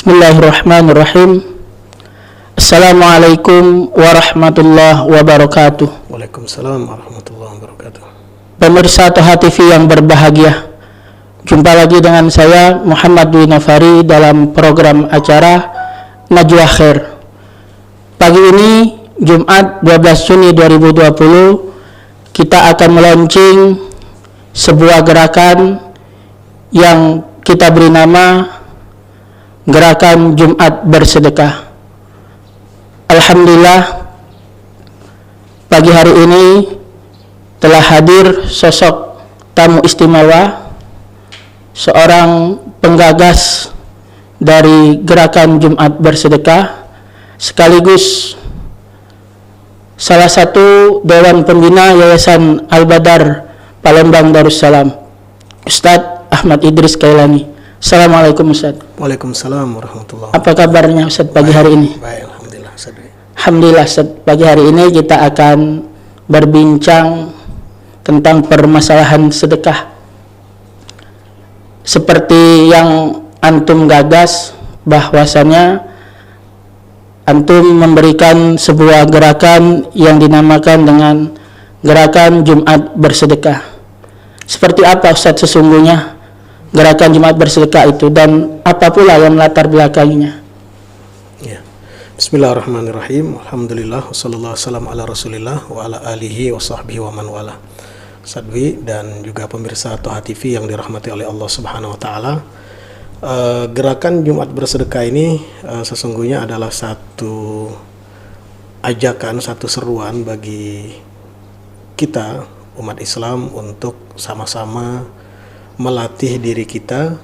Bismillahirrahmanirrahim. Assalamualaikum warahmatullahi wabarakatuh. Waalaikumsalam warahmatullahi wabarakatuh. Pemirsa Toha TV yang berbahagia, jumpa lagi dengan saya Muhammad Dwi Nafari dalam program acara Najwa Khair. Pagi ini Jumat 12 Juni 2020 kita akan melaunching sebuah gerakan yang kita beri nama Gerakan Jumat Bersedekah. Alhamdulillah, pagi hari ini telah hadir sosok tamu istimewa, seorang penggagas dari Gerakan Jumat Bersedekah, sekaligus salah satu Dewan Pembina Yayasan Al-Badar Palembang Darussalam, Ustadz Ahmad Idris Kailani. Assalamualaikum Ustaz. Waalaikumsalam warahmatullahi wabarakatuh. Apa kabarnya Ustaz pagi hari ini? Baik, alhamdulillah Ustaz. Alhamdulillah Ustaz, pagi hari ini kita akan berbincang tentang permasalahan sedekah. Seperti yang antum gagas, bahwasannya antum memberikan sebuah gerakan yang dinamakan dengan Gerakan Jumat Bersedekah. Seperti apa Ustaz sesungguhnya Gerakan Jumat Bersedekah itu, dan apa pula yang melatar belakanginya? Ya. Bismillahirrahmanirrahim. Alhamdulillah wassallallahu wasallam ala Rasulillah wa ala alihi wa sahbihi wa man wala. Sadwi dan juga pemirsa Toha TV yang dirahmati oleh Allah Subhanahu wa taala. Gerakan Jumat Bersedekah ini sesungguhnya adalah satu ajakan, satu seruan bagi kita umat Islam untuk sama-sama melatih diri kita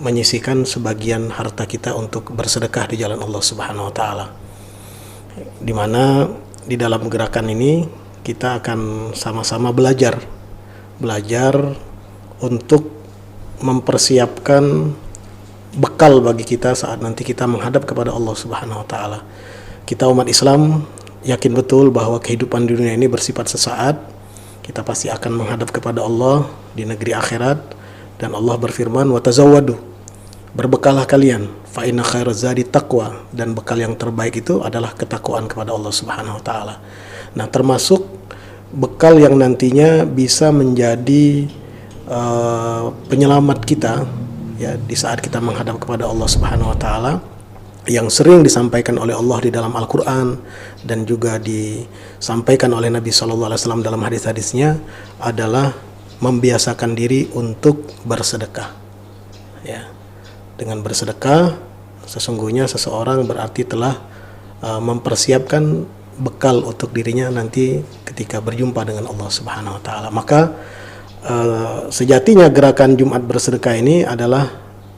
menyisihkan sebagian harta kita untuk bersedekah di jalan Allah Subhanahu wa taala. Di mana di dalam gerakan ini kita akan sama-sama belajar untuk mempersiapkan bekal bagi kita saat nanti kita menghadap kepada Allah Subhanahu wa taala. Kita umat Islam yakin betul bahwa kehidupan di dunia ini bersifat sesaat. Kita pasti akan menghadap kepada Allah di negeri akhirat, dan Allah berfirman, wa tazawwadu, berbekallah kalian, fa inna khairaz zadi taqwa, dan bekal yang terbaik itu adalah ketakwaan kepada Allah Subhanahu wa taala. Nah, termasuk bekal yang nantinya bisa menjadi penyelamat kita ya di saat kita menghadap kepada Allah Subhanahu wa taala, yang sering disampaikan oleh Allah di dalam Al-Quran dan juga disampaikan oleh Nabi SAW dalam hadis-hadisnya adalah membiasakan diri untuk bersedekah. Ya, dengan bersedekah sesungguhnya seseorang berarti telah mempersiapkan bekal untuk dirinya nanti ketika berjumpa dengan Allah Subhanahu Wa Taala. Maka sejatinya gerakan Jumat Bersedekah ini adalah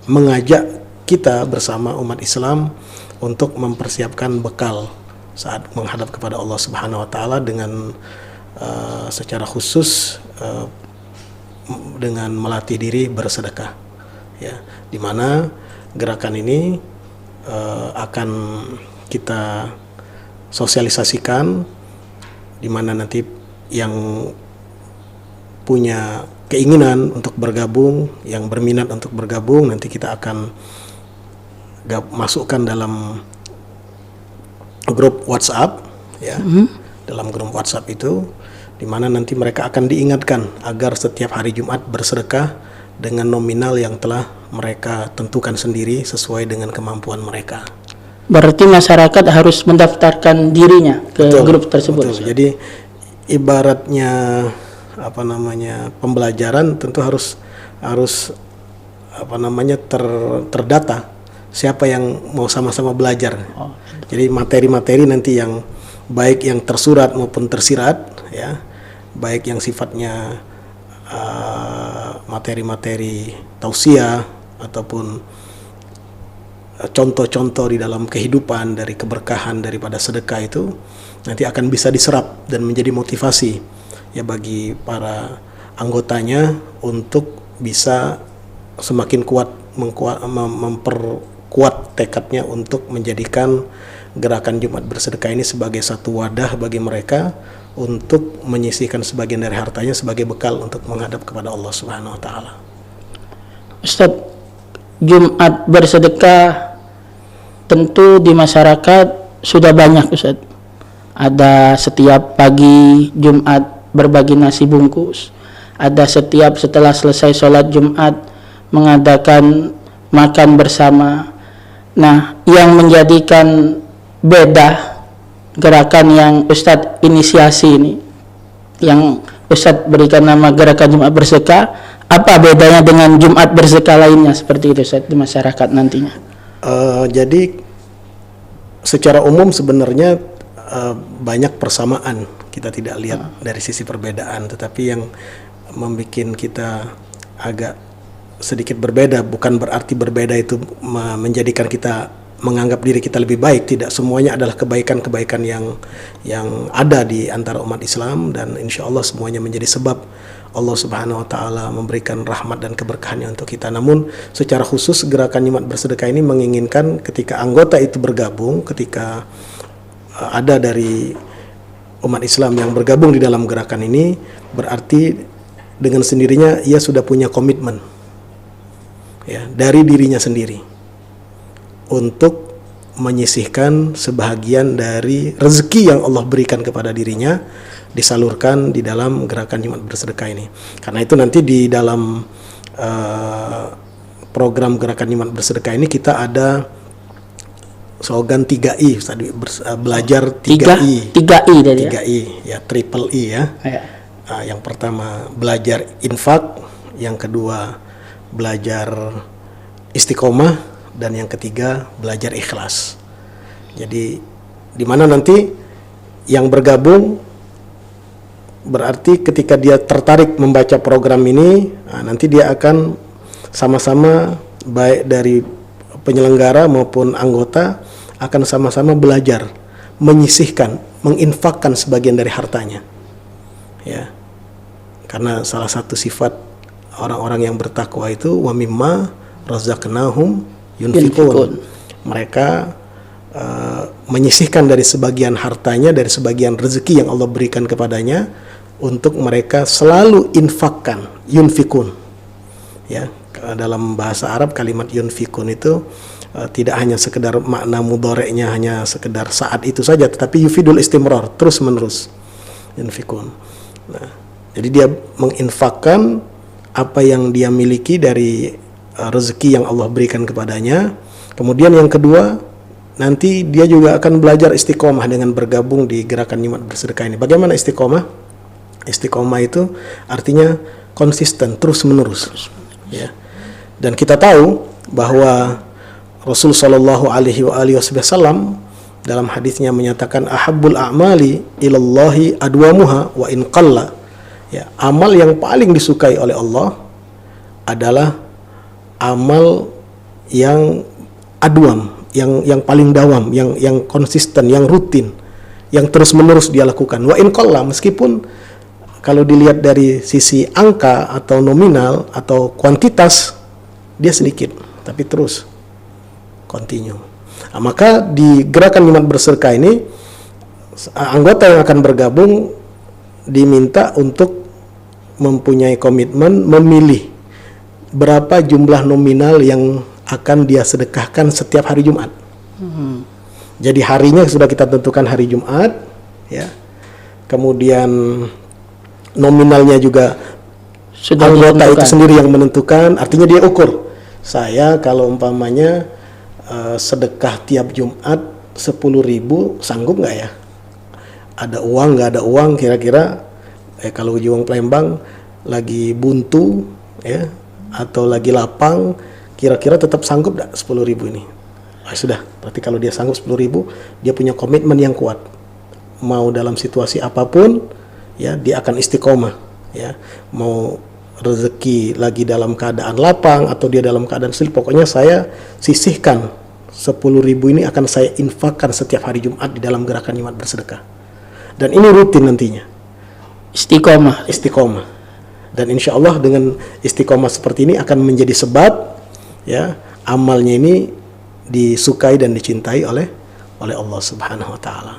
mengajak kita bersama umat Islam untuk mempersiapkan bekal saat menghadap kepada Allah Subhanahu wa taala, dengan secara khusus dengan melatih diri bersedekah. Ya, di mana gerakan ini akan kita sosialisasikan, di mana nanti yang punya keinginan untuk bergabung, yang berminat untuk bergabung, nanti kita akan masukkan dalam grup WhatsApp ya. Dalam grup WhatsApp itu di mana nanti mereka akan diingatkan agar setiap hari Jumat bersedekah dengan nominal yang telah mereka tentukan sendiri sesuai dengan kemampuan mereka. Berarti masyarakat harus mendaftarkan dirinya ke grup tersebut. Betul. Jadi ibaratnya pembelajaran tentu harus terdata siapa yang mau sama-sama belajar. Jadi materi-materi nanti yang baik yang tersurat maupun tersirat ya, baik yang sifatnya materi-materi tausiah ataupun contoh-contoh di dalam kehidupan dari keberkahan daripada sedekah, itu nanti akan bisa diserap dan menjadi motivasi ya bagi para anggotanya untuk bisa semakin kuat memperkuat tekadnya untuk menjadikan gerakan Jumat Bersedekah ini sebagai satu wadah bagi mereka untuk menyisihkan sebagian dari hartanya sebagai bekal untuk menghadap kepada Allah Subhanahu wa taala. Ustaz, Jumat bersedekah tentu di masyarakat sudah banyak, Ustaz. Ada setiap pagi Jumat berbagi nasi bungkus, ada setiap setelah selesai sholat Jumat mengadakan makan bersama. Nah, yang menjadikan beda gerakan yang Ustadz inisiasi ini, yang Ustadz berikan nama gerakan Jumat bersedekah, apa bedanya dengan Jumat bersedekah lainnya seperti itu, Ustadz, di masyarakat nantinya? Jadi secara umum sebenarnya banyak persamaan, kita tidak lihat dari sisi perbedaan, tetapi yang membuat kita agak sedikit berbeda bukan berarti berbeda itu menjadikan kita menganggap diri kita lebih baik. Tidak, semuanya adalah kebaikan-kebaikan yang ada di antara umat Islam, dan insya Allah semuanya menjadi sebab Allah Subhanahu Wa Taala memberikan rahmat dan keberkahannya untuk kita. Namun secara khusus gerakan Jumat bersedekah ini menginginkan ketika anggota itu bergabung, ketika ada dari umat Islam yang bergabung di dalam gerakan ini, berarti dengan sendirinya ia sudah punya komitmen, ya, dari dirinya sendiri untuk menyisihkan sebahagian dari rezeki yang Allah berikan kepada dirinya, disalurkan di dalam gerakan Jumat bersedekah ini. Karena itu nanti di dalam program gerakan Jumat bersedekah ini kita ada slogan 3I, tadi belajar 3I. 3I tadi ya? 3I, ya, triple I ya. Yang pertama belajar infak, yang kedua belajar istiqomah, dan yang ketiga belajar ikhlas. Jadi di mana nanti yang bergabung berarti ketika dia tertarik membaca program ini, nanti dia akan sama-sama, baik dari penyelenggara maupun anggota, akan sama-sama belajar menyisihkan, menginfakkan sebagian dari hartanya, ya. Karena salah satu sifat orang-orang yang bertakwa itu wa mimma razaqnahum yunfikun. Mereka menyisihkan dari sebagian hartanya, dari sebagian rezeki yang Allah berikan kepadanya, untuk mereka selalu infakkan, yunfikun. Ya, dalam bahasa Arab kalimat yunfikun itu tidak hanya sekedar makna mudhoreknya hanya sekedar saat itu saja, tetapi yufidul istimrar, terus menerus, yunfikun. Nah, jadi dia menginfakkan apa yang dia miliki dari rezeki yang Allah berikan kepadanya. Kemudian yang kedua, nanti dia juga akan belajar istiqomah dengan bergabung di gerakan Jumat bersedekah ini. Bagaimana istiqomah? Istiqomah itu artinya konsisten, terus menerus, ya. Dan kita tahu bahwa Rasul Shallallahu Alaihi Wasallam dalam hadisnya menyatakan ahabbul a'mali ilallahi adwamuha wa in qalla. Ya, amal yang paling disukai oleh Allah adalah amal yang adwam, yang paling dawam, yang konsisten, yang rutin, yang terus menerus dia lakukan. Wa in qalla, meskipun kalau dilihat dari sisi angka atau nominal atau kuantitas dia sedikit, tapi terus continue. Nah, maka di gerakan Jumat bersedekah ini anggota yang akan bergabung diminta untuk mempunyai komitmen memilih berapa jumlah nominal yang akan dia sedekahkan setiap hari Jumat. Jadi harinya sudah kita tentukan hari Jumat, ya. Kemudian nominalnya juga sudah anggota itu sendiri yang menentukan. Artinya dia ukur, saya kalau umpamanya sedekah tiap Jumat 10.000 sanggup nggak ya? Ada uang nggak ada uang, kira-kira kalau Juang Palembang lagi buntu, ya, atau lagi lapang, kira-kira tetap sanggup nggak 10.000 ini? Sudah, berarti kalau dia sanggup 10.000, dia punya komitmen yang kuat. Mau dalam situasi apapun, ya, dia akan istiqomah, ya. Mau rezeki lagi dalam keadaan lapang atau dia dalam keadaan sulit, pokoknya saya sisihkan 10.000 ini akan saya infakkan setiap hari Jumat di dalam gerakan Jumat bersedekah. Dan ini rutin nantinya. Istiqomah. Dan insya Allah dengan istiqomah seperti ini akan menjadi sebab, ya, amalnya ini disukai dan dicintai oleh Allah Subhanahu Wa Taala.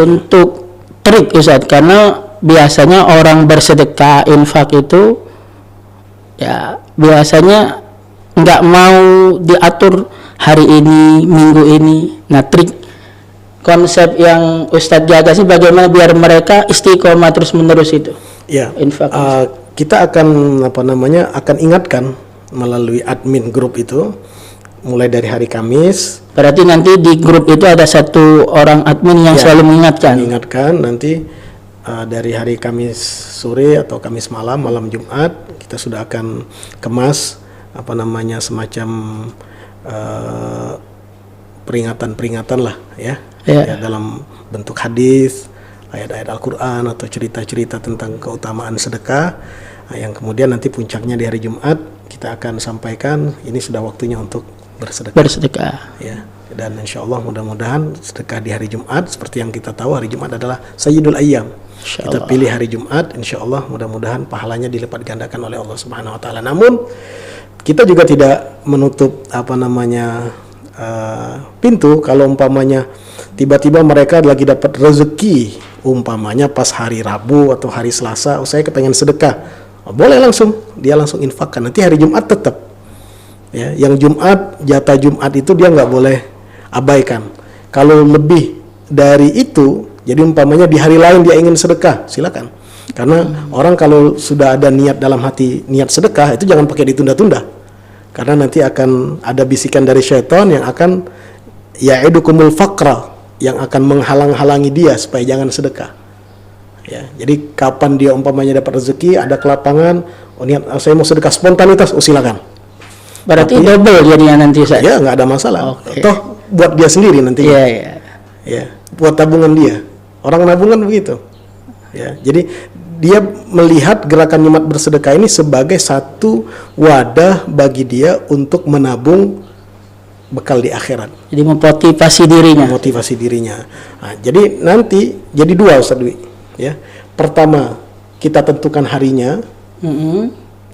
Untuk trik, Ustaz, karena biasanya orang bersedekah infak itu, ya, biasanya nggak mau diatur hari ini, minggu ini. Nah, trik konsep yang Ustadz jaga sih bagaimana biar mereka istiqomah terus menerus itu. Ya, Infak. kita akan akan ingatkan melalui admin grup itu mulai dari hari Kamis. Berarti nanti di grup itu ada satu orang admin yang selalu mengingatkan. Nanti dari hari Kamis sore atau Kamis malam Jumat kita sudah akan kemas semacam peringatan lah ya, dalam bentuk hadis, ayat-ayat Al-Quran atau cerita-cerita tentang keutamaan sedekah, yang kemudian nanti puncaknya di hari Jumat kita akan sampaikan ini sudah waktunya untuk bersedekah. Ya, dan insya Allah mudah-mudahan sedekah di hari Jumat, seperti yang kita tahu hari Jumat adalah Sayyidul Ayyam. Kita pilih hari Jumat, insya Allah mudah-mudahan pahalanya dilipat gandakan oleh Allah Subhanahu Wa Taala. Namun kita juga tidak menutup pintu kalau umpamanya tiba-tiba mereka lagi dapat rezeki, umpamanya pas hari Rabu atau hari Selasa, saya kepengen sedekah, boleh dia langsung infakkan. Nanti hari Jumat tetap ya, yang Jumat, jatah Jumat itu dia nggak boleh abaikan. Kalau lebih dari itu, jadi umpamanya di hari lain dia ingin sedekah, silakan. Karena orang kalau sudah ada niat dalam hati, niat sedekah itu jangan pakai ditunda-tunda. Karena nanti akan ada bisikan dari syaitan yang akan ya'idukumul faqra, yang akan menghalang-halangi dia supaya jangan sedekah. Ya, jadi kapan dia umpamanya dapat rezeki, ada kelapangan, niat saya mau sedekah spontanitas, silakan. Berarti double jadinya nanti saya. Ya, nggak ada masalah. Okay. Toh buat dia sendiri nanti. Ya, buat tabungan dia. Orang nabungan begitu. Ya, jadi dia melihat gerakan Jumat bersedekah ini sebagai satu wadah bagi dia untuk menabung bekal di akhirat. Jadi memotivasi dirinya. Nah, jadi nanti jadi dua Ustaz Dwi. Ya, pertama kita tentukan harinya.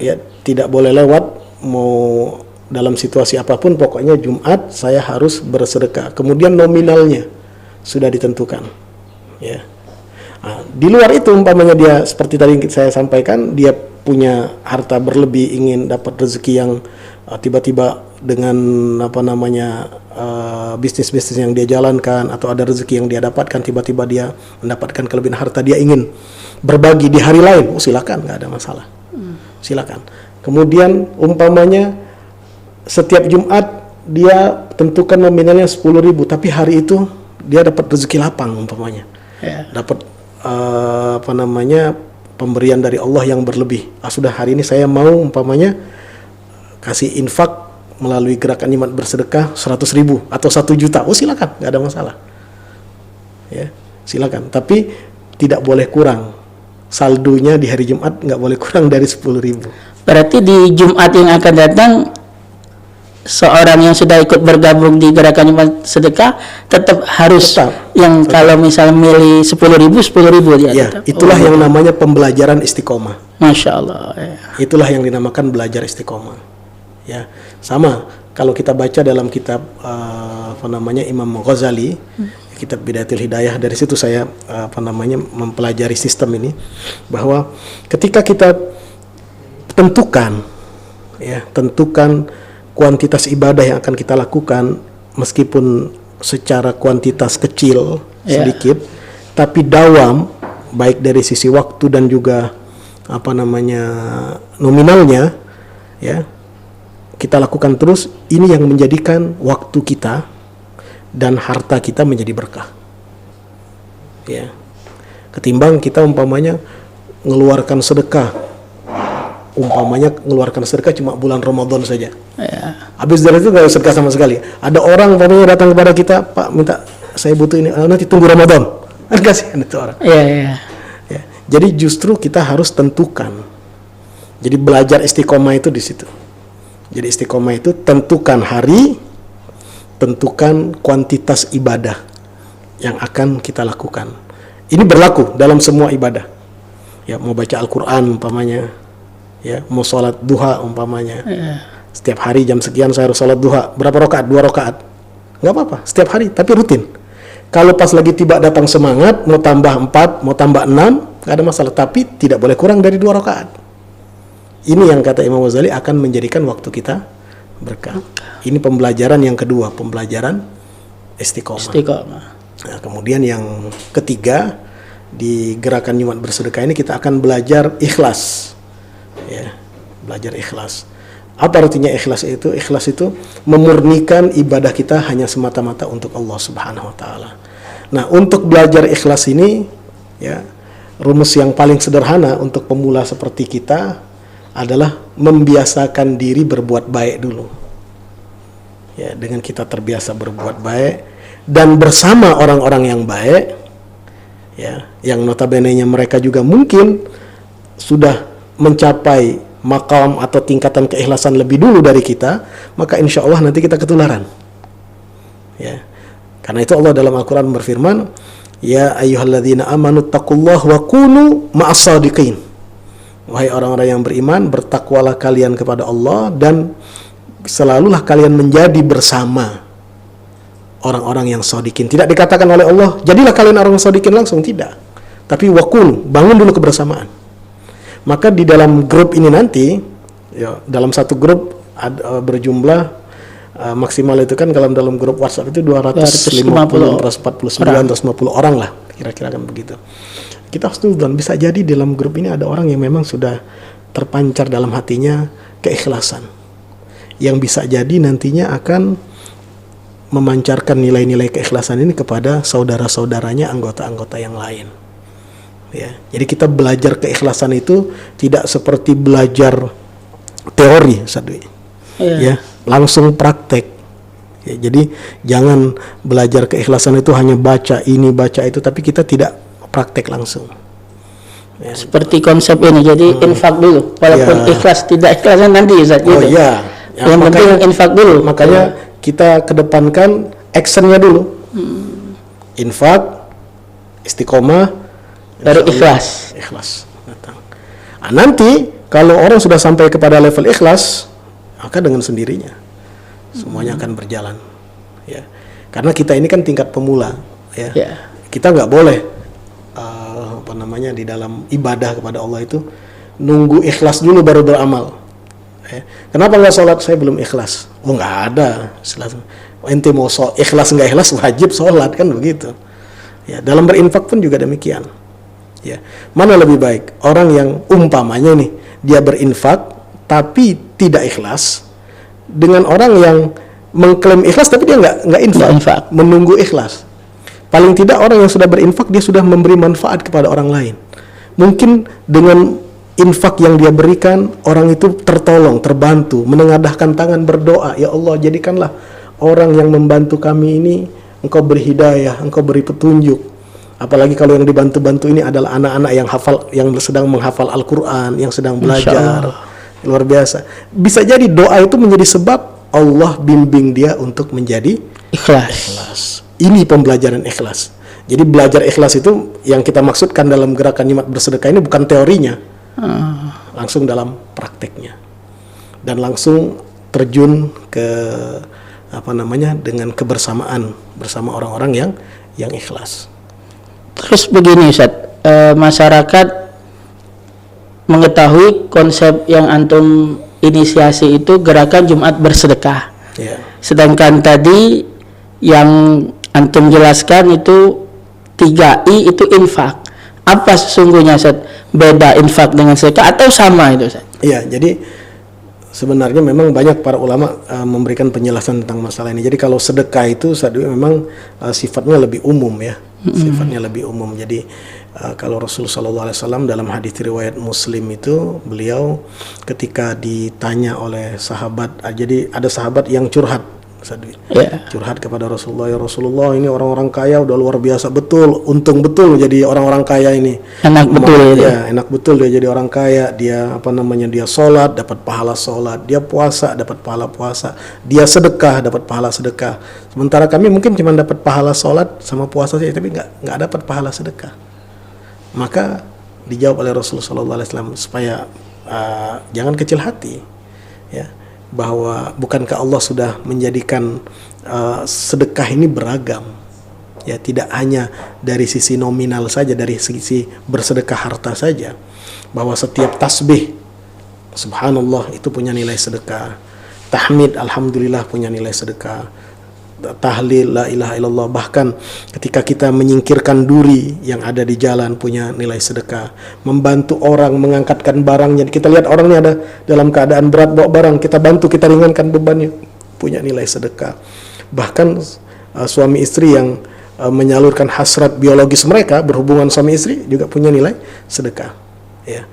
Ya, tidak boleh lewat, mau dalam situasi apapun, pokoknya Jumat saya harus bersedekah. Kemudian nominalnya sudah ditentukan. Ya. Nah, di luar itu umpamanya dia seperti tadi saya sampaikan, dia punya harta berlebih, ingin dapat rezeki yang tiba-tiba dengan bisnis-bisnis yang dia jalankan, atau ada rezeki yang dia dapatkan, tiba-tiba dia mendapatkan kelebihan harta, dia ingin berbagi di hari lain, silakan, nggak ada masalah, silakan. Kemudian umpamanya setiap Jumat dia tentukan nominalnya 10.000, tapi hari itu dia dapat rezeki lapang umpamanya, dapat pemberian dari Allah yang berlebih. Sudah hari ini saya mau umpamanya kasih infak melalui gerakan Jumat bersedekah 100.000 atau 1 juta, silakan, nggak ada masalah. Ya, silakan. Tapi tidak boleh kurang. Saldonya di hari Jumat nggak boleh kurang dari 10.000. Berarti di Jumat yang akan datang, seorang yang sudah ikut bergabung di gerakan Jumat sedekah tetap harus kalau misalnya milih 10.000 dia ya, tetap. Itulah yang namanya pembelajaran istiqomah. Masya Allah. Ya. Itulah yang dinamakan belajar istiqomah. Ya, sama kalau kita baca dalam kitab Imam Ghazali, kitab Bidayatul Hidayah, dari situ saya mempelajari sistem ini, bahwa ketika kita tentukan kuantitas ibadah yang akan kita lakukan, meskipun secara kuantitas kecil sedikit, tapi dawam, baik dari sisi waktu dan juga nominalnya, ya, kita lakukan terus. Ini yang menjadikan waktu kita dan harta kita menjadi berkah, ya, ketimbang kita umpamanya mengeluarkan sedekah cuma bulan Ramadan saja. Habis dari itu nggak sedekah sama sekali. Ada orang umpamanya datang kepada kita, Pak, minta saya butuh ini, nanti tunggu Ramadan, kasihan itu orang. Ya. Jadi justru kita harus tentukan. Jadi belajar istiqomah itu di situ. Jadi istiqomah itu tentukan hari, tentukan kuantitas ibadah yang akan kita lakukan. Ini berlaku dalam semua ibadah. Ya, mau baca Al-Quran umpamanya, ya, mau sholat duha umpamanya, setiap hari jam sekian saya harus sholat duha, berapa rakaat? 2 rakaat, nggak apa-apa, setiap hari, tapi rutin. Kalau pas lagi tiba datang semangat, mau tambah 4, mau tambah 6, nggak ada masalah, tapi tidak boleh kurang dari 2 rakaat. Ini yang kata Imam Ghazali akan menjadikan waktu kita berkah. Ini pembelajaran yang kedua, pembelajaran istiqomah. Istiqomah. Nah, kemudian yang ketiga, di gerakan Jumat Bersedekah ini kita akan belajar ikhlas. Ya, belajar ikhlas. Apa artinya ikhlas itu? Ikhlas itu memurnikan ibadah kita hanya semata-mata untuk Allah Subhanahu wa taala. Nah, untuk belajar ikhlas ini, ya, rumus yang paling sederhana untuk pemula seperti kita adalah membiasakan diri berbuat baik dulu. Ya, dengan kita terbiasa berbuat baik dan bersama orang-orang yang baik, ya, yang notabene-nya mereka juga mungkin sudah mencapai maqam atau tingkatan keikhlasan lebih dulu dari kita, maka insya Allah nanti kita ketularan. Ya, karena itu Allah dalam Al-Quran berfirman, ya ayyuhalladzina amanu taqullaha wa kunu ma'as shadiqin. Wahai orang-orang yang beriman, bertakwalah kalian kepada Allah dan selalulah kalian menjadi bersama orang-orang yang shadiqin. Tidak dikatakan oleh Allah, jadilah kalian orang shadiqin langsung, tidak. Tapi wakun, bangun dulu kebersamaan. Maka di dalam grup ini nanti, ya, dalam satu grup berjumlah maksimal itu kan dalam grup WhatsApp itu 250, 249, 250 orang lah, kira-kira kan begitu. Kita harus dan bisa jadi dalam grup ini ada orang yang memang sudah terpancar dalam hatinya keikhlasan, yang bisa jadi nantinya akan memancarkan nilai-nilai keikhlasan ini kepada saudara-saudaranya, anggota-anggota yang lain. Ya, jadi kita belajar keikhlasan itu tidak seperti belajar teori, Sadwi. Ya, langsung praktek. Ya, jadi jangan belajar keikhlasan itu hanya baca ini, baca itu, tapi kita tidak praktek langsung. Ya. Seperti konsep ini, jadi infak dulu, walaupun ikhlas tidak ikhlasan nanti, Ustaz. Oh gitu. iya. Ya, yang penting infak dulu. Makanya kita kedepankan actionnya dulu. Infak, istiqomah, baru ikhlas. Ikhlas datang. Nah, nanti kalau orang sudah sampai kepada level ikhlas, maka dengan sendirinya semuanya akan berjalan. Ya, karena kita ini kan tingkat pemula. Ya, kita nggak boleh di dalam ibadah kepada Allah itu nunggu ikhlas dulu baru beramal. Ya. Kenapa nggak sholat? Saya belum ikhlas. Oh, nggak ada. Ente mau ikhlas nggak ikhlas wajib sholat, kan begitu. Ya, dalam berinfak pun juga demikian. Ya, mana lebih baik orang yang umpamanya nih dia berinfak tapi tidak ikhlas dengan orang yang mengklaim ikhlas tapi dia nggak infak, menunggu ikhlas. Paling tidak orang yang sudah berinfak dia sudah memberi manfaat kepada orang lain. Mungkin dengan infak yang dia berikan orang itu tertolong, terbantu, menengadahkan tangan berdoa, ya Allah jadikanlah orang yang membantu kami ini Engkau beri hidayah, Engkau beri petunjuk. Apalagi kalau yang dibantu-bantu ini adalah anak-anak yang sedang menghafal Al-Quran, yang sedang belajar. Luar biasa. Bisa jadi doa itu menjadi sebab Allah bimbing dia untuk menjadi ikhlas. Ini pembelajaran ikhlas. Jadi belajar ikhlas itu yang kita maksudkan dalam gerakan Jumat Bersedekah ini bukan teorinya, langsung dalam prakteknya. Dan langsung terjun ke dengan kebersamaan bersama orang-orang yang ikhlas. Terus begini, Ustaz, masyarakat mengetahui konsep yang antum inisiasi itu gerakan Jumat Bersedekah. Yeah. Sedangkan tadi yang antum jelaskan itu 3I itu infak. Apa sesungguhnya, Ustaz, beda infak dengan sedekah atau sama itu, Ustaz? Iya, jadi sebenarnya memang banyak para ulama memberikan penjelasan tentang masalah ini. Jadi kalau sedekah itu memang sifatnya lebih umum ya. Sifatnya lebih umum. Jadi kalau Rasulullah SAW dalam hadis riwayat Muslim itu beliau ketika ditanya oleh sahabat, jadi ada sahabat yang curhat, curhat kepada Rasulullah, ya Rasulullah ini orang-orang kaya udah luar biasa betul, untung betul jadi orang-orang kaya ini. Enak betul ya. Enak betul dia jadi orang kaya, dia dia sholat dapat pahala sholat, dia puasa dapat pahala puasa, dia sedekah dapat pahala sedekah. Sementara kami mungkin cuma dapat pahala sholat sama puasa saja, tapi nggak dapat pahala sedekah. Maka dijawab oleh Rasulullah SAW supaya jangan kecil hati, ya, bahwa bukankah Allah sudah menjadikan sedekah ini beragam, ya, tidak hanya dari sisi nominal saja, dari sisi bersedekah harta saja, bahwa setiap tasbih subhanallah itu punya nilai sedekah, tahmid alhamdulillah punya nilai sedekah, tahlil la ilaha illallah, bahkan ketika kita menyingkirkan duri yang ada di jalan punya nilai sedekah, membantu orang mengangkatkan barangnya, kita lihat orangnya ada dalam keadaan berat bawa barang, kita bantu, kita ringankan bebannya, punya nilai sedekah. Bahkan suami istri yang menyalurkan hasrat biologis mereka, berhubungan suami istri juga punya nilai sedekah, ya.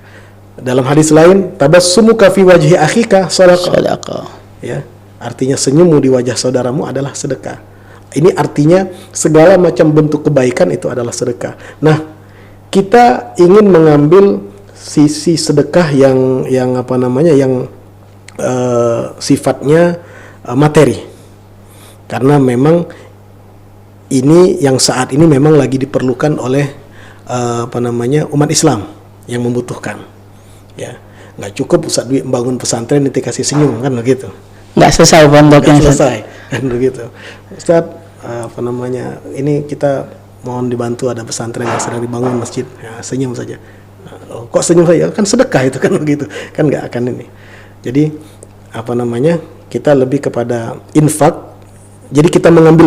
Dalam hadis lain, tabassumuka fi wajhi akhika shadaqah, ya, artinya senyummu di wajah saudaramu adalah sedekah. Ini artinya segala macam bentuk kebaikan itu adalah sedekah. Nah, kita ingin mengambil sisi sedekah yang sifatnya materi, karena memang ini yang saat ini memang lagi diperlukan oleh umat Islam yang membutuhkan, ya. Nggak cukup Ustaz Dwi membangun pesantren nanti kasih senyum, kan begitu, nggak selesai pondoknya, nggak selesai kan begitu. Ustaz, ini kita mohon dibantu, ada pesantren yang sedang dibangun, masjid, ya, senyum saja. Kok senyum saja, kan sedekah itu, kan begitu, kan nggak akan ini. Jadi kita lebih kepada infak. Jadi kita mengambil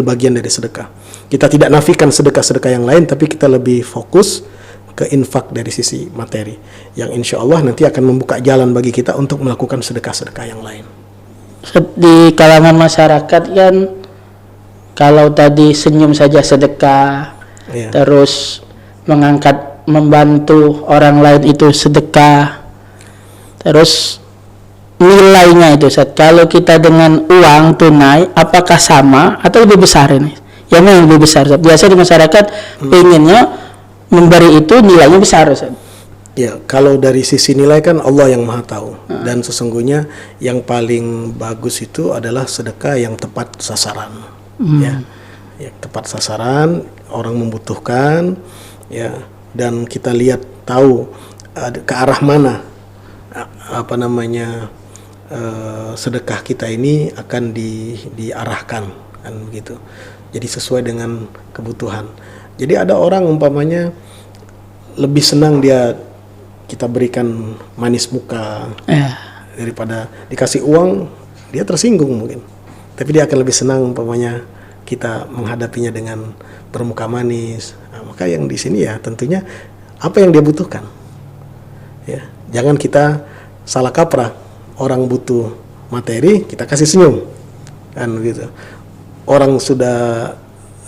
bagian dari sedekah. Kita tidak nafikan sedekah-sedekah yang lain, tapi kita lebih fokus ke infak dari sisi materi, yang insya Allah nanti akan membuka jalan bagi kita untuk melakukan sedekah-sedekah yang lain. Di kalangan masyarakat kan, kalau tadi senyum saja sedekah, Ya. terus membantu orang lain itu sedekah, terus nilainya itu, Ustaz, kalau kita dengan uang tunai apakah sama atau lebih besar ini? Yang mana yang lebih besar, Ustaz? Biasa di masyarakat pengennya memberi itu nilainya besar, Ustaz. Ya, kalau dari sisi nilai kan Allah yang Maha tahu, dan sesungguhnya yang paling bagus itu adalah sedekah yang tepat sasaran, ya, tepat sasaran, orang membutuhkan, ya, dan kita lihat tahu ke arah mana sedekah kita ini akan diarahkan, kan begitu. Jadi sesuai dengan kebutuhan. Jadi ada orang umpamanya lebih senang kita berikan manis muka daripada dikasih uang, dia tersinggung mungkin. Tapi dia akan lebih senang umpamanya kita menghadapinya dengan bermuka manis. Nah, maka yang di sini ya tentunya apa yang dia butuhkan. Ya, jangan kita salah kaprah. Orang butuh materi, kita kasih senyum, kan gitu. Orang sudah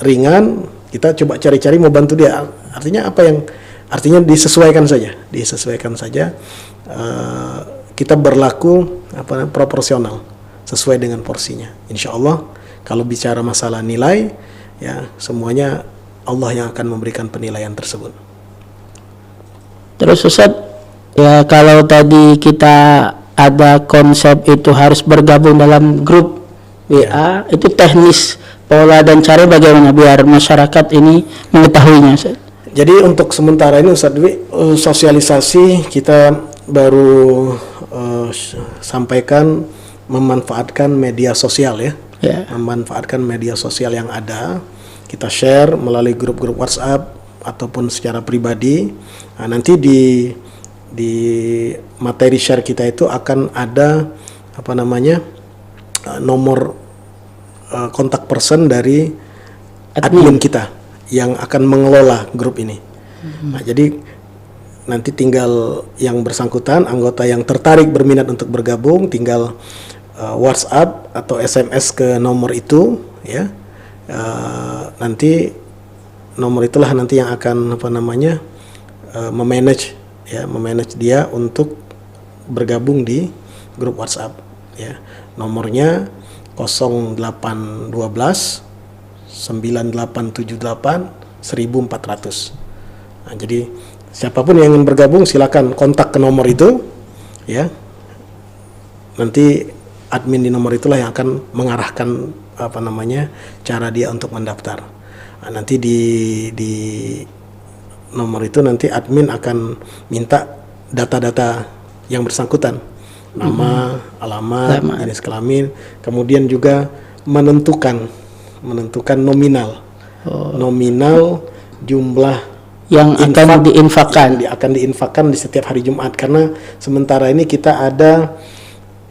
ringan, kita coba cari-cari mau bantu dia. Artinya disesuaikan saja. Kita berlaku proporsional sesuai dengan porsinya. Insya Allah kalau bicara masalah nilai, ya semuanya Allah yang akan memberikan penilaian tersebut. Terus Ustaz, ya kalau tadi kita ada konsep itu harus bergabung dalam grup WA, itu teknis pola dan cara bagaimana biar masyarakat ini mengetahuinya, Ustaz? Jadi untuk sementara ini Ustaz Dwi, sosialisasi kita baru sampaikan memanfaatkan media sosial, ya. Memanfaatkan media sosial yang ada, kita share melalui grup-grup WhatsApp ataupun secara pribadi. Nah, nanti di materi share kita itu akan ada nomor kontak person dari admin kita yang akan mengelola grup ini. Nah, jadi nanti tinggal yang bersangkutan, anggota yang tertarik berminat untuk bergabung, tinggal WhatsApp atau SMS ke nomor itu, ya. Nanti nomor itulah nanti yang akan memanage dia untuk bergabung di grup WhatsApp, ya. Nomornya 0812 9878 1400. Nah, jadi siapapun yang ingin bergabung silakan kontak ke nomor itu, ya. Nanti admin di nomor itulah yang akan mengarahkan cara dia untuk mendaftar. Nah, nanti di nomor itu nanti admin akan minta data-data yang bersangkutan, nama, alamat, jenis kelamin, kemudian juga menentukan nominal jumlah yang akan diinfakkan di setiap hari Jumat, karena sementara ini kita ada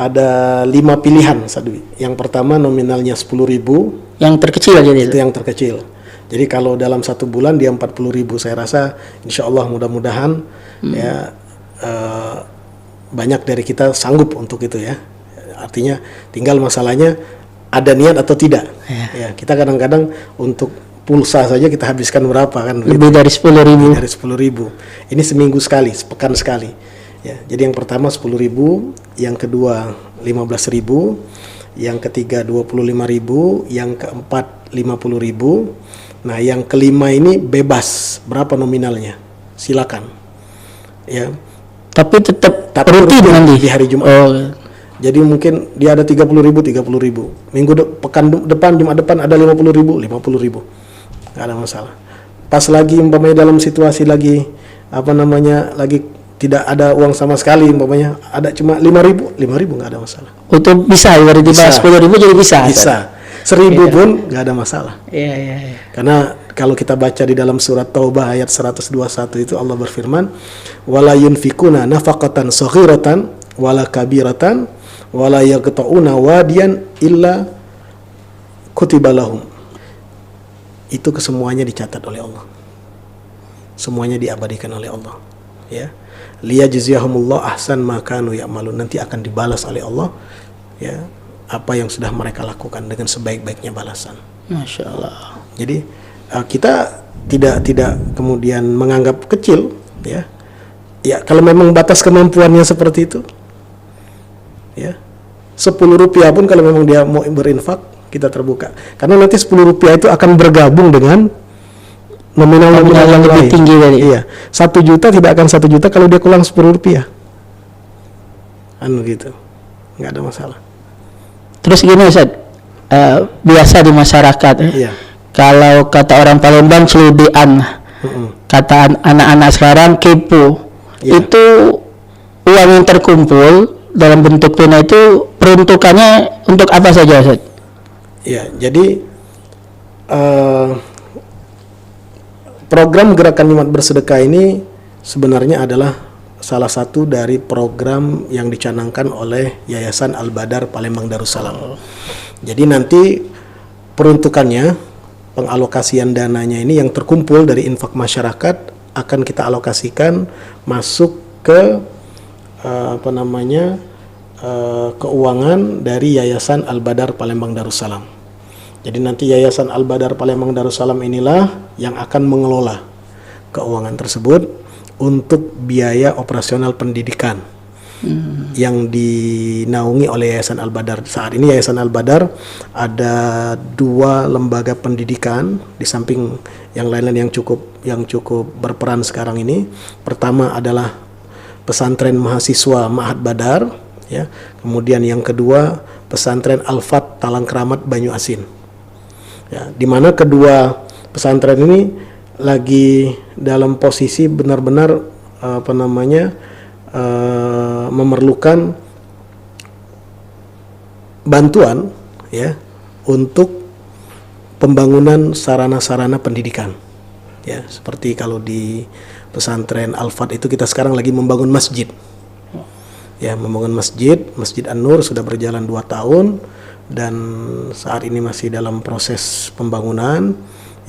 ada 5 pilihan Ustaz Dwi. Yang pertama nominalnya 10.000, Yang terkecil jadi itu yang terkecil. Jadi kalau dalam 1 bulan dia 40.000, saya rasa insya Allah mudah-mudahan ya banyak dari kita sanggup untuk itu ya. Artinya tinggal masalahnya ada niat atau tidak. Ya, kita kadang-kadang untuk pulsa saja kita habiskan berapa kan? Lebih dari 10.000. Lebih dari 10.000. Ini seminggu sekali, sepekan sekali. Ya, jadi yang pertama 10.000, yang kedua 15.000, yang ketiga 25.000, yang keempat 50.000. Nah, yang kelima ini bebas, berapa nominalnya? Silakan. Ya. Tapi tetap rutin nanti di hari Jumat. Oh. Jadi mungkin dia ada 30.000, 30.000. Pekan depan, Jumat depan ada 50.000, 50.000. Nggak ada masalah. Pas lagi umpamanya dalam situasi lagi lagi tidak ada uang sama sekali, umpamanya ada cuma 5.000 nggak ada masalah. Untuk bisa berarti Bisa. 10.000 jadi bisa. Bisa. 1.000 pun nggak ada masalah. Iya. Karena kalau kita baca di dalam surat Taubah ayat 121 itu Allah berfirman, wala yunfikuna nafaqatan saghiratan wala kabiratan wala yaqta'una wadiyan illa kutiba lahum. Itu kesemuanya dicatat oleh Allah. Semuanya diabadikan oleh Allah. Ya. Liyajziyahumullah ahsan ma kanu ya'malun. Nanti akan dibalas oleh Allah ya apa yang sudah mereka lakukan dengan sebaik-baiknya balasan. Masya Allah. Jadi kita tidak kemudian menganggap kecil ya. Ya, kalau memang batas kemampuannya seperti itu ya. 10 rupiah pun kalau memang dia mau berinfak, kita terbuka. Karena nanti 10 rupiah itu akan bergabung dengan nominal yang lebih tinggi tadi. Iya. 1 juta tidak akan 1 juta kalau dia kurang 10 rupiah. Gitu. Nggak ada masalah. Terus gini Ustaz, biasa di masyarakat Iya. kalau kata orang Palembang celudian, kata anak-anak sekarang kepo. Iya. Itu uang yang terkumpul dalam bentuk tunai itu peruntukannya untuk apa saja Ustaz? Ya, jadi program Gerakan Jumat Bersedekah ini sebenarnya adalah salah satu dari program yang dicanangkan oleh Yayasan Al-Badar Palembang Darussalam. Jadi nanti peruntukannya, pengalokasian dananya ini yang terkumpul dari infak masyarakat akan kita alokasikan masuk ke keuangan dari Yayasan Al-Badar Palembang Darussalam. Jadi nanti Yayasan Al-Badar Palembang Darussalam inilah yang akan mengelola keuangan tersebut untuk biaya operasional pendidikan yang dinaungi oleh Yayasan Al-Badar. Saat ini Yayasan Al-Badar ada 2 lembaga pendidikan di samping yang lain-lain yang cukup berperan sekarang ini. Pertama adalah pesantren mahasiswa Ma'had Badar ya. Kemudian yang kedua pesantren Al-Fat Talang Keramat Banyu Asin. Ya, di mana kedua pesantren ini lagi dalam posisi benar-benar memerlukan bantuan ya untuk pembangunan sarana-sarana pendidikan. Ya, seperti kalau di pesantren Al-Fat itu kita sekarang lagi membangun masjid. Ya, membangun Masjid An-Nur sudah berjalan 2 tahun dan saat ini masih dalam proses pembangunan.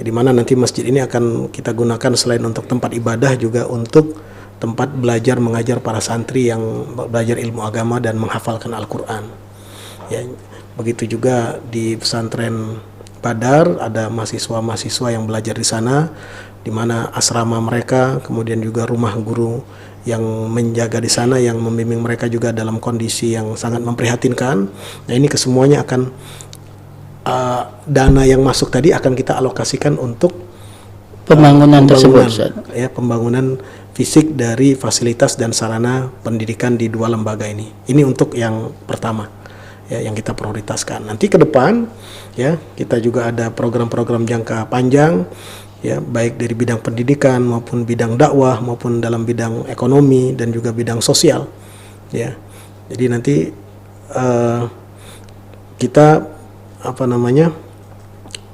Ya, di mana nanti masjid ini akan kita gunakan selain untuk tempat ibadah juga untuk tempat belajar mengajar para santri yang belajar ilmu agama dan menghafalkan Al-Quran. Ya, begitu juga di pesantren Badar ada mahasiswa-mahasiswa yang belajar di sana, di mana asrama mereka, kemudian juga rumah guru yang menjaga di sana, yang membimbing mereka juga dalam kondisi yang sangat memprihatinkan. Nah, ini kesemuanya akan dana yang masuk tadi akan kita alokasikan untuk pembangunan tersebut, ya, pembangunan fisik dari fasilitas dan sarana pendidikan di 2 lembaga ini. Ini untuk yang pertama, ya, yang kita prioritaskan. Nanti ke depan, ya, kita juga ada program-program jangka panjang, ya, baik dari bidang pendidikan maupun bidang dakwah maupun dalam bidang ekonomi dan juga bidang sosial, ya. Jadi nanti kita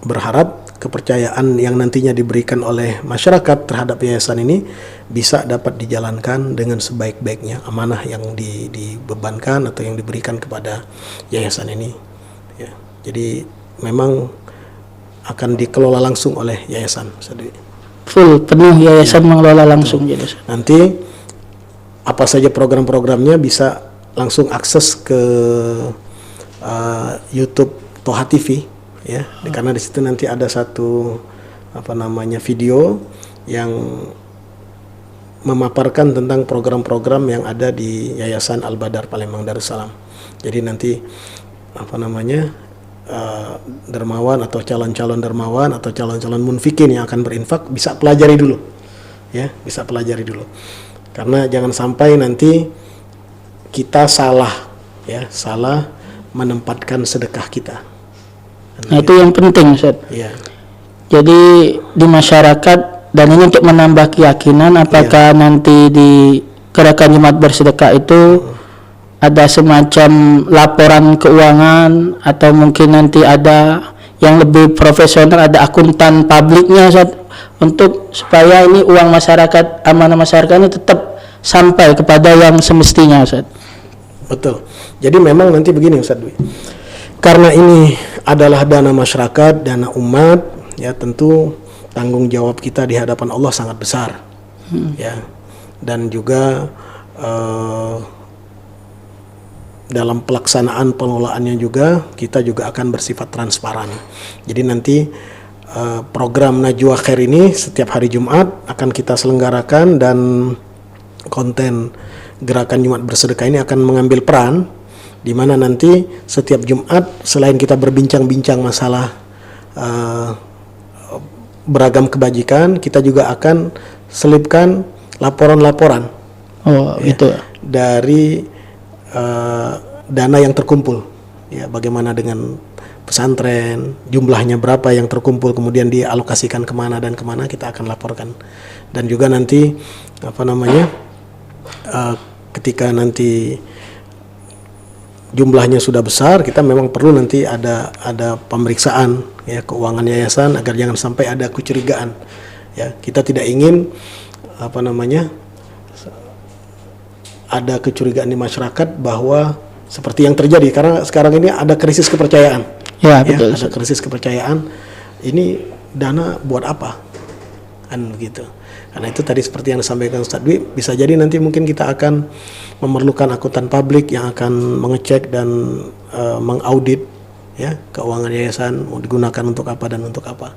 berharap kepercayaan yang nantinya diberikan oleh masyarakat terhadap yayasan ini bisa dapat dijalankan dengan sebaik-baiknya, amanah yang dibebankan atau yang diberikan kepada yayasan ini. Ya, jadi memang akan dikelola langsung oleh yayasan. Full penuh yayasan mengelola langsung jadi. Nanti apa saja program-programnya bisa langsung akses ke YouTube Toha TV, ya, karena di situ nanti ada satu video yang memaparkan tentang program-program yang ada di Yayasan Al-Badar Palembang Darussalam. Jadi nanti dermawan atau calon-calon dermawan atau calon-calon munfikin yang akan berinfak bisa pelajari dulu, ya, bisa pelajari dulu. Karena jangan sampai nanti kita salah menempatkan sedekah kita. Nah, itu yang penting, Ustaz. Ya. Jadi di masyarakat, dan ini untuk menambah keyakinan apakah nanti di gerakan Jumat Bersedekah itu ada semacam laporan keuangan atau mungkin nanti ada yang lebih profesional, ada akuntan publiknya, Ustaz, untuk supaya ini uang masyarakat, amanah masyarakat ini tetap sampai kepada yang semestinya, Ustaz. Betul. Jadi memang nanti begini, Ustaz Dwi. Karena ini adalah dana masyarakat, dana umat, ya, tentu tanggung jawab kita di hadapan Allah sangat besar. Ya. Dan juga dalam pelaksanaan pengelolaannya juga kita juga akan bersifat transparan. Jadi nanti program Najwa Khair ini setiap hari Jumat akan kita selenggarakan, dan konten gerakan Jumat Bersedekah ini akan mengambil peran di mana nanti setiap Jumat selain kita berbincang-bincang masalah beragam kebajikan, kita juga akan selipkan laporan-laporan gitu dari dana yang terkumpul, ya, bagaimana dengan pesantren, jumlahnya berapa yang terkumpul, kemudian dialokasikan kemana dan kemana, kita akan laporkan. Dan juga nanti ketika nanti jumlahnya sudah besar, kita memang perlu nanti ada pemeriksaan, ya, keuangan yayasan agar jangan sampai ada kecurigaan. Ya, kita tidak ingin ada kecurigaan di masyarakat bahwa seperti yang terjadi karena sekarang ini ada krisis kepercayaan. Ya, betul. Ada krisis kepercayaan. Ini dana buat apa? Kan begitu. Karena itu tadi seperti yang disampaikan Ustaz Dwi, bisa jadi nanti mungkin kita akan memerlukan akuntan publik yang akan mengecek dan mengaudit, ya, keuangan yayasan mau digunakan untuk apa dan untuk apa.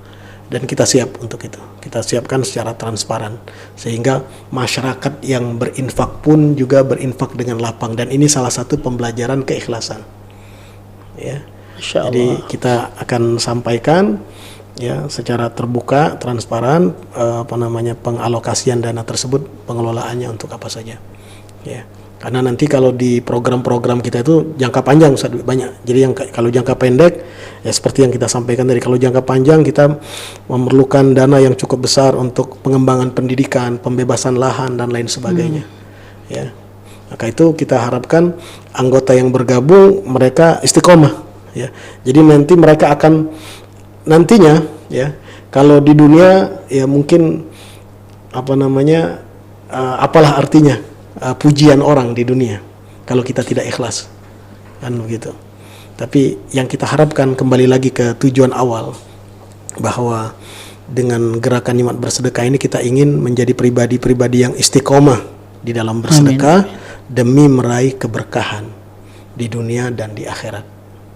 Dan kita siap untuk itu. Kita siapkan secara transparan sehingga masyarakat yang berinfak pun juga berinfak dengan lapang, dan ini salah satu pembelajaran keikhlasan. Ya. Jadi kita akan sampaikan, ya, secara terbuka, transparan, pengalokasian dana tersebut, pengelolaannya untuk apa saja, ya. Karena nanti kalau di program-program kita itu jangka panjang, Ustaz, banyak. Jadi yang kalau jangka pendek, ya seperti yang kita sampaikan tadi, kalau jangka panjang kita memerlukan dana yang cukup besar untuk pengembangan pendidikan, pembebasan lahan dan lain sebagainya, ya. Maka itu kita harapkan anggota yang bergabung mereka istiqomah, ya. Jadi nanti mereka akan nantinya, ya, kalau di dunia, ya, mungkin apalah artinya pujian orang di dunia kalau kita tidak ikhlas, kan begitu. Tapi yang kita harapkan kembali lagi ke tujuan awal, bahwa dengan gerakan Jumat Bersedekah ini kita ingin menjadi pribadi-pribadi yang istiqomah di dalam bersedekah. Amin. Demi meraih keberkahan di dunia dan di akhirat.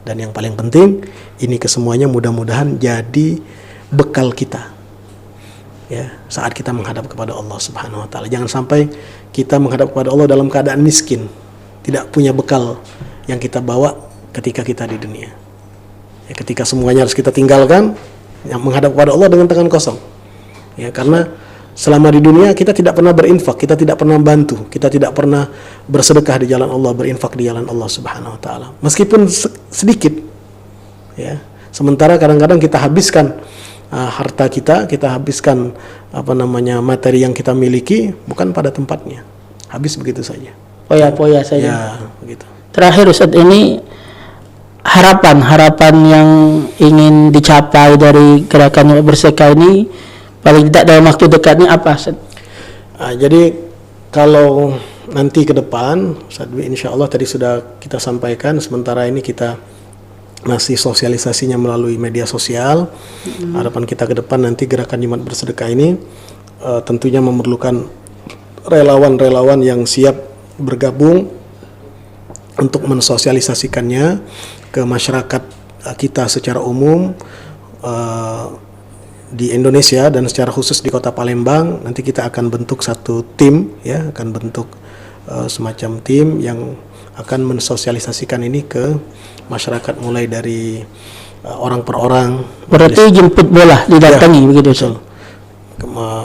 Dan yang paling penting, ini kesemuanya mudah-mudahan jadi bekal kita, ya, saat kita menghadap kepada Allah Subhanahu wa taala. Jangan sampai kita menghadap kepada Allah dalam keadaan miskin, tidak punya bekal yang kita bawa ketika kita di dunia. Ya, ketika semuanya harus kita tinggalkan, yang menghadap kepada Allah dengan tangan kosong. Ya, karena selama di dunia kita tidak pernah berinfak, kita tidak pernah bantu, kita tidak pernah bersedekah di jalan Allah, berinfak di jalan Allah Subhanahu wa taala. Meskipun sedikit, ya. Sementara kadang-kadang kita habiskan harta kita habiskan materi yang kita miliki bukan pada tempatnya, habis begitu saja, poya-poya saja, ya, begitu. Terakhir, Ustaz, ini harapan yang ingin dicapai dari gerakan Jumat Bersedekah ini paling tidak dalam waktu dekat ini apa, Ustaz? Jadi kalau nanti ke depan, Ustaz Dwi, insya Allah tadi sudah kita sampaikan, sementara ini kita masih sosialisasinya melalui media sosial. Harapan kita ke depan nanti gerakan Jumat Bersedekah ini tentunya memerlukan relawan-relawan yang siap bergabung untuk mensosialisasikannya ke masyarakat kita secara umum di Indonesia dan secara khusus di Kota Palembang. Nanti kita akan bentuk satu tim, ya, akan bentuk semacam tim yang akan mensosialisasikan ini ke masyarakat mulai dari orang per orang. Berarti jemput bola didatangi, ya, begitu, Ustaz?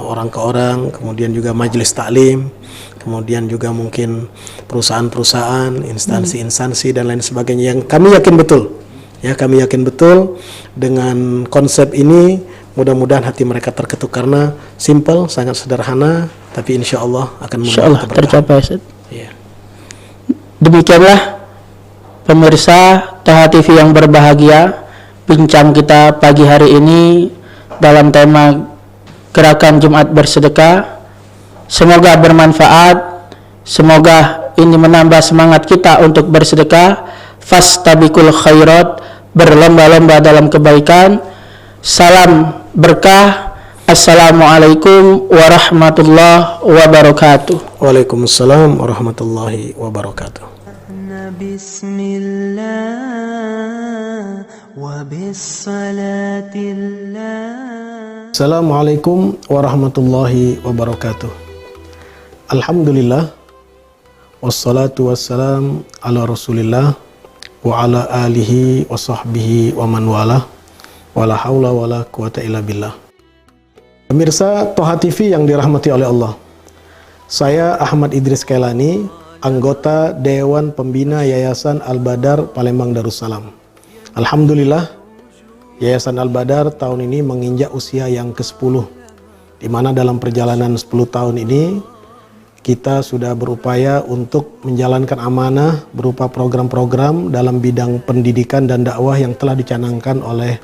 Orang ke orang, kemudian juga majelis taklim, kemudian juga mungkin perusahaan-perusahaan, instansi-instansi dan lain sebagainya, yang kami yakin betul, ya, kami yakin betul dengan konsep ini mudah-mudahan hati mereka terketuk karena simple, sangat sederhana, tapi insya Allah akan tercapai, Ustaz. Ya. Demikianlah pemirsa Toha TV yang berbahagia, bincang kita pagi hari ini dalam tema gerakan Jumat Bersedekah. Semoga bermanfaat, semoga ini menambah semangat kita untuk bersedekah. Fastabiqul khairat, berlomba-lomba dalam kebaikan. Salam berkah. Assalamualaikum warahmatullahi wabarakatuh. Waalaikumsalam warahmatullahi wabarakatuh. Bismillah wa bisalatillah. Assalamualaikum warahmatullahi wabarakatuh. Alhamdulillah, wassalatu wassalam ala rasulillah wa ala alihi wa sahbihi wa man wala, wala hawla wala quwata illa billah. Pemirsa Toha TV yang dirahmati oleh Allah, saya Ahmad Idris Kailani, anggota Dewan Pembina Yayasan Al-Badar Palembang Darussalam. Alhamdulillah, Yayasan Al-Badar tahun ini menginjak usia yang ke-10, di mana dalam perjalanan 10 tahun ini kita sudah berupaya untuk menjalankan amanah berupa program-program dalam bidang pendidikan dan dakwah yang telah dicanangkan oleh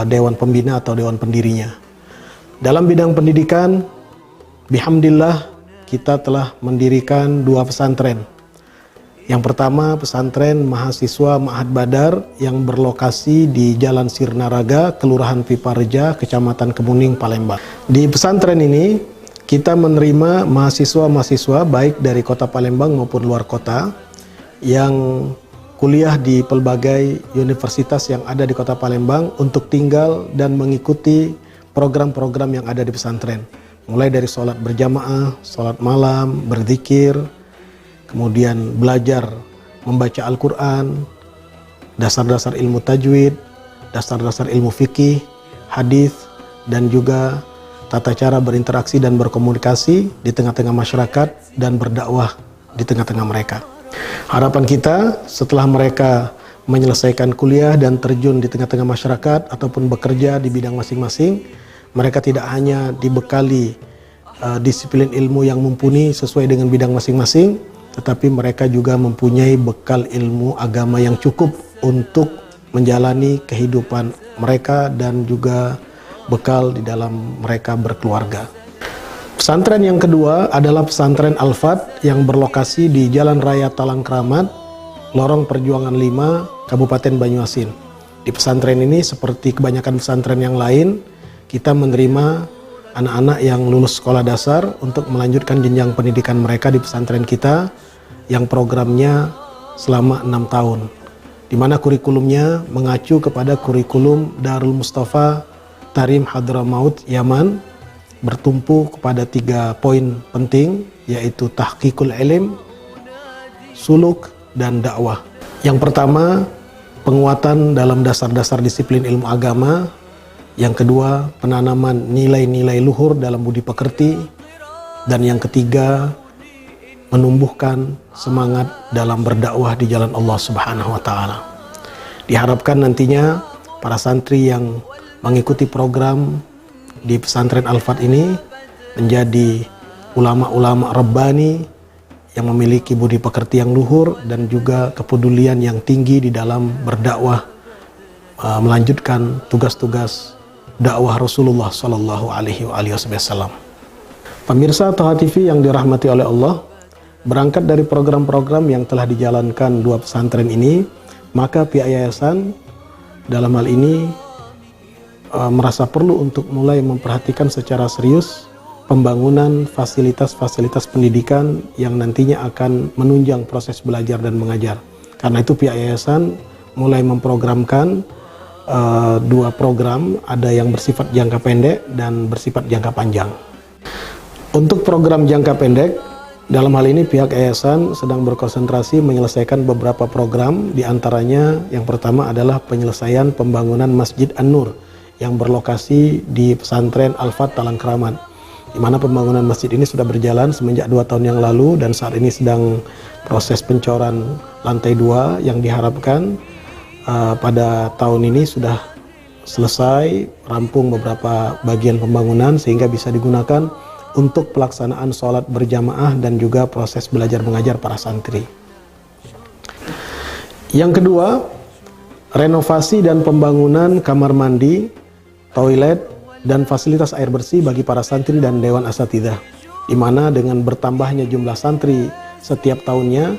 Dewan Pembina atau Dewan Pendirinya. Dalam bidang pendidikan, bihamdillah, kita telah mendirikan 2 pesantren. Yang pertama, pesantren mahasiswa Ma'had Badar yang berlokasi di Jalan Sirnaraga, Kelurahan Pipareja, Kecamatan Kemuning, Palembang. Di pesantren ini, kita menerima mahasiswa-mahasiswa baik dari kota Palembang maupun luar kota yang kuliah di pelbagai universitas yang ada di kota Palembang untuk tinggal dan mengikuti program-program yang ada di pesantren. Mulai dari sholat berjamaah, sholat malam, berzikir, kemudian belajar membaca Al-Quran, dasar-dasar ilmu tajwid, dasar-dasar ilmu fikih, hadis, dan juga tata cara berinteraksi dan berkomunikasi di tengah-tengah masyarakat dan berdakwah di tengah-tengah mereka. Harapan kita setelah mereka menyelesaikan kuliah dan terjun di tengah-tengah masyarakat ataupun bekerja di bidang masing-masing, mereka tidak hanya dibekali disiplin ilmu yang mumpuni sesuai dengan bidang masing-masing, tetapi mereka juga mempunyai bekal ilmu agama yang cukup untuk menjalani kehidupan mereka dan juga bekal di dalam mereka berkeluarga. Pesantren yang kedua adalah pesantren Al-Fat yang berlokasi di Jalan Raya Talang Kramat, Lorong Perjuangan 5, Kabupaten Banyuasin. Di pesantren ini seperti kebanyakan pesantren yang lain, kita menerima anak-anak yang lulus sekolah dasar untuk melanjutkan jenjang pendidikan mereka di pesantren kita yang programnya selama 6 tahun, di mana kurikulumnya mengacu kepada kurikulum Darul Mustafa Tarim Hadramaut Yaman, bertumpu kepada 3 poin penting, yaitu tahqiqul ilm, suluk, dan dakwah. Yang pertama, penguatan dalam dasar-dasar disiplin ilmu agama. Yang kedua, penanaman nilai-nilai luhur dalam budi pekerti. Dan yang ketiga, menumbuhkan semangat dalam berdakwah di jalan Allah Subhanahu wa Ta'ala. Diharapkan nantinya para santri yang mengikuti program di pesantren Al-Fat ini menjadi ulama-ulama Rabbani yang memiliki budi pekerti yang luhur dan juga kepedulian yang tinggi di dalam berdakwah, melanjutkan tugas-tugas dakwah Rasulullah Shallallahu Alaihi Wasallam. Pemirsa Toha TV yang dirahmati oleh Allah, berangkat dari program-program yang telah dijalankan dua pesantren ini, maka pihak yayasan dalam hal ini merasa perlu untuk mulai memperhatikan secara serius pembangunan fasilitas-fasilitas pendidikan yang nantinya akan menunjang proses belajar dan mengajar. Karena itu pihak yayasan mulai memprogramkan dua program, ada yang bersifat jangka pendek dan bersifat jangka panjang. Untuk program jangka pendek, dalam hal ini pihak yayasan sedang berkonsentrasi menyelesaikan beberapa program, diantaranya yang pertama adalah penyelesaian pembangunan Masjid An-Nur yang berlokasi di pesantren Al-Fat Talang Kramat, di mana pembangunan masjid ini sudah berjalan semenjak 2 tahun yang lalu dan saat ini sedang proses pencoran lantai 2 yang diharapkan pada tahun ini sudah selesai rampung beberapa bagian pembangunan sehingga bisa digunakan untuk pelaksanaan sholat berjamaah dan juga proses belajar mengajar para santri. Yang kedua, renovasi dan pembangunan kamar mandi, toilet, dan fasilitas air bersih bagi para santri dan Dewan Asatidzah, di mana dengan bertambahnya jumlah santri setiap tahunnya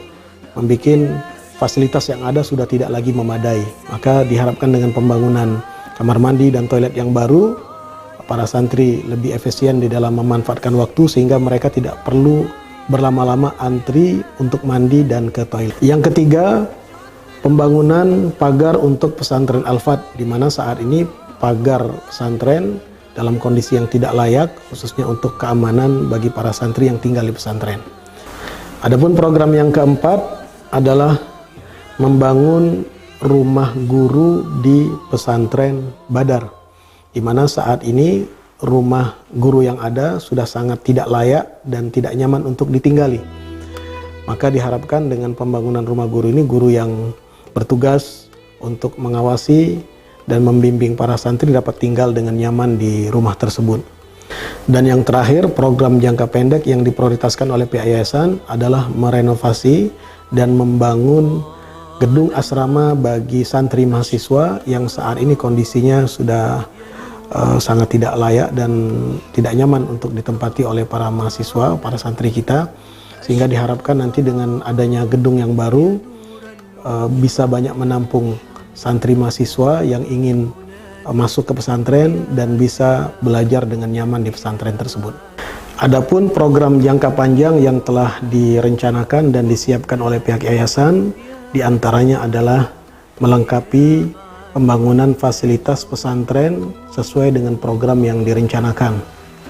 membuat fasilitas yang ada sudah tidak lagi memadai. Maka diharapkan dengan pembangunan kamar mandi dan toilet yang baru, para santri lebih efisien di dalam memanfaatkan waktu sehingga mereka tidak perlu berlama-lama antri untuk mandi dan ke toilet. Yang ketiga, pembangunan pagar untuk pesantren Al-Fat, di mana saat ini pagar pesantren dalam kondisi yang tidak layak, khususnya untuk keamanan bagi para santri yang tinggal di pesantren. Adapun program yang keempat adalah membangun rumah guru di pesantren Badar, di mana saat ini rumah guru yang ada sudah sangat tidak layak dan tidak nyaman untuk ditinggali. Maka diharapkan dengan pembangunan rumah guru ini, guru yang bertugas untuk mengawasi dan membimbing para santri dapat tinggal dengan nyaman di rumah tersebut. Dan yang terakhir, program jangka pendek yang diprioritaskan oleh pihak yayasan adalah merenovasi dan membangun gedung asrama bagi santri mahasiswa yang saat ini kondisinya sudah sangat tidak layak dan tidak nyaman untuk ditempati oleh para mahasiswa, para santri kita, sehingga diharapkan nanti dengan adanya gedung yang baru bisa banyak menampung santri mahasiswa yang ingin masuk ke pesantren dan bisa belajar dengan nyaman di pesantren tersebut. Adapun program jangka panjang yang telah direncanakan dan disiapkan oleh pihak yayasan, diantaranya adalah melengkapi pembangunan fasilitas pesantren sesuai dengan program yang direncanakan.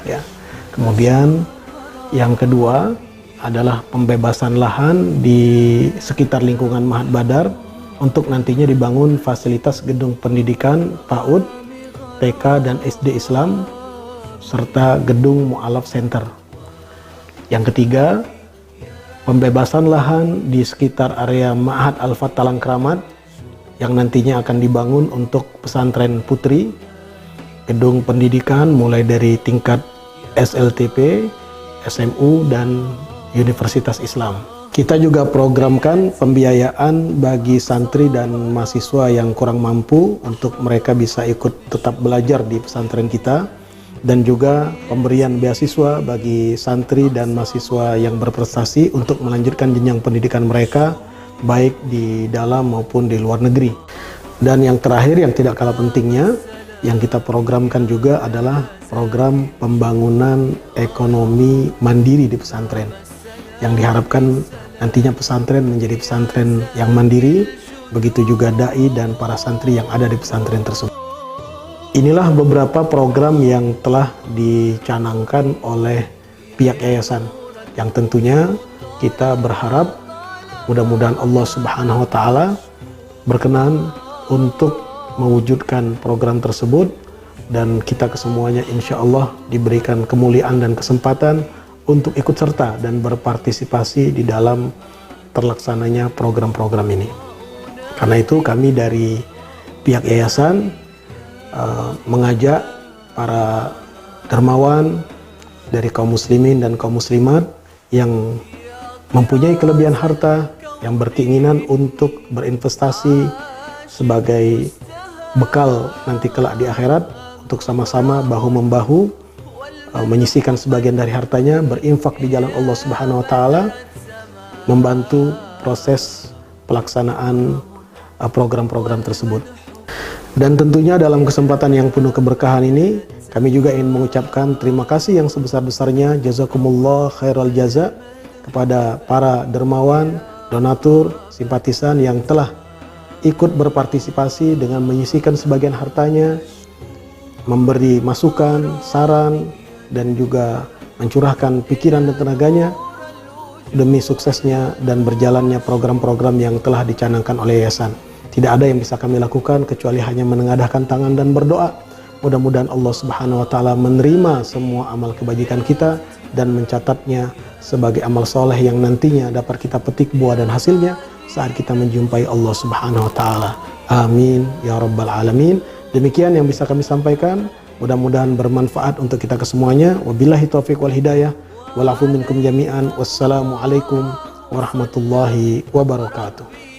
Ya. Kemudian yang kedua adalah pembebasan lahan di sekitar lingkungan Ma'had Badar untuk nantinya dibangun fasilitas gedung pendidikan PAUD, TK dan SD Islam serta gedung Mu'alaf Center. Yang ketiga, pembebasan lahan di sekitar area Ma'had Al-Fat Talang Kramat yang nantinya akan dibangun untuk pesantren putri, gedung pendidikan mulai dari tingkat SLTP, SMU, dan Universitas Islam. Kita juga programkan pembiayaan bagi santri dan mahasiswa yang kurang mampu untuk mereka bisa ikut tetap belajar di pesantren kita, dan juga pemberian beasiswa bagi santri dan mahasiswa yang berprestasi untuk melanjutkan jenjang pendidikan mereka baik di dalam maupun di luar negeri. Dan yang terakhir yang tidak kalah pentingnya yang kita programkan juga adalah program pembangunan ekonomi mandiri di pesantren, yang diharapkan nantinya pesantren menjadi pesantren yang mandiri, begitu juga dai dan para santri yang ada di pesantren tersebut. Inilah beberapa program yang telah dicanangkan oleh pihak yayasan, yang tentunya kita berharap mudah-mudahan Allah Subhanahu wa Ta'ala berkenan untuk mewujudkan program tersebut, dan kita kesemuanya insya Allah diberikan kemuliaan dan kesempatan untuk ikut serta dan berpartisipasi di dalam terlaksananya program-program ini. Karena itu kami dari pihak yayasan mengajak para dermawan dari kaum muslimin dan kaum muslimat yang mempunyai kelebihan harta, yang berkeinginan untuk berinvestasi sebagai bekal nanti kelak di akhirat, untuk sama-sama bahu-membahu menyisihkan sebagian dari hartanya, berinfak di jalan Allah Subhanahu wa taala, membantu proses pelaksanaan program-program tersebut. Dan tentunya dalam kesempatan yang penuh keberkahan ini, kami juga ingin mengucapkan terima kasih yang sebesar-besarnya, jazakumullah khairal jaza, kepada para dermawan, donatur, simpatisan yang telah ikut berpartisipasi dengan menyisihkan sebagian hartanya, memberi masukan, saran, dan juga mencurahkan pikiran dan tenaganya demi suksesnya dan berjalannya program-program yang telah dicanangkan oleh yayasan. Tidak ada yang bisa kami lakukan kecuali hanya menengadahkan tangan dan berdoa. Mudah-mudahan Allah Subhanahu wa taala menerima semua amal kebajikan kita dan mencatatnya sebagai amal soleh yang nantinya dapat kita petik buah dan hasilnya saat kita menjumpai Allah Subhanahu wa taala. Amin ya rabbal alamin. Demikian yang bisa kami sampaikan. Mudah-mudahan bermanfaat untuk kita kesemuanya. Wabillahi taufiq wal hidayah. Wal afu minkum jami'an. Wassalamualaikum warahmatullahi wabarakatuh.